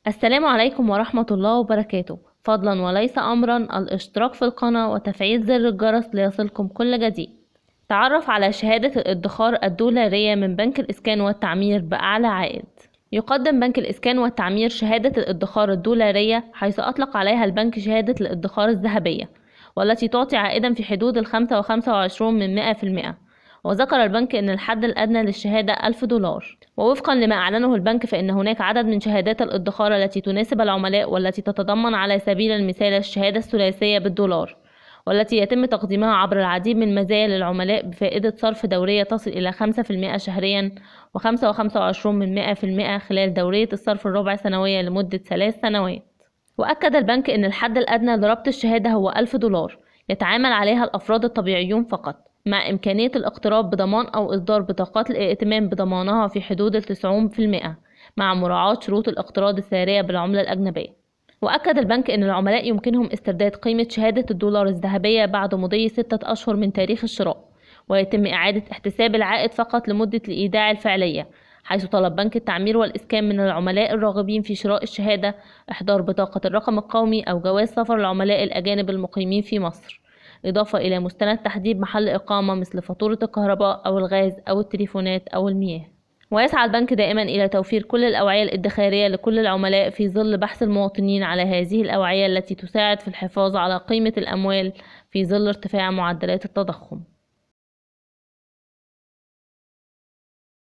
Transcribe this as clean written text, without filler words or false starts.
السلام عليكم ورحمة الله وبركاته. فضلا وليس أمرا الاشتراك في القناة وتفعيل زر الجرس ليصلكم كل جديد. تعرف على شهادة الادخار الدولارية من بنك الإسكان والتعمير بأعلى عائد. يقدم بنك الإسكان والتعمير شهادة الادخار الدولارية، حيث أطلق عليها البنك شهادة الادخار الذهبية، والتي تعطي عائدا في حدود 5.25%. وذكر البنك أن الحد الأدنى للشهادة $1000. ووفقا لما أعلنه البنك، فإن هناك عدد من شهادات الادخار التي تناسب العملاء، والتي تتضمن على سبيل المثال الشهادة الثلاثية بالدولار، والتي يتم تقديمها عبر العديد من المزايا للعملاء بفائدة صرف دورية تصل إلى 5% شهريا و5.25% خلال دورية الصرف الربع سنوية لمدة 3 سنوات. وأكد البنك أن الحد الأدنى لربط الشهادة هو $1000 يتعامل عليها الأفراد الطبيعيون فقط، مع إمكانية الاقتراض بضمان أو إصدار بطاقات الائتمان بضمانها في حدود 90%، مع مراعاة شروط الاقتراض السارية بالعملة الأجنبية. وأكد البنك أن العملاء يمكنهم استرداد قيمة شهادة الدولار الذهبية بعد مضي 6 أشهر من تاريخ الشراء، ويتم إعادة احتساب العائد فقط لمدة الإيداع الفعلية، حيث طلب بنك التعمير والإسكان من العملاء الراغبين في شراء الشهادة إحضار بطاقة الرقم القومي أو جواز سفر العملاء الأجانب المقيمين في مصر، إضافة إلى مستند تحديد محل إقامة مثل فاتورة الكهرباء أو الغاز أو التليفونات أو المياه. ويسعى البنك دائما إلى توفير كل الأوعية الادخارية لكل العملاء، في ظل بحث المواطنين على هذه الأوعية التي تساعد في الحفاظ على قيمة الأموال في ظل ارتفاع معدلات التضخم.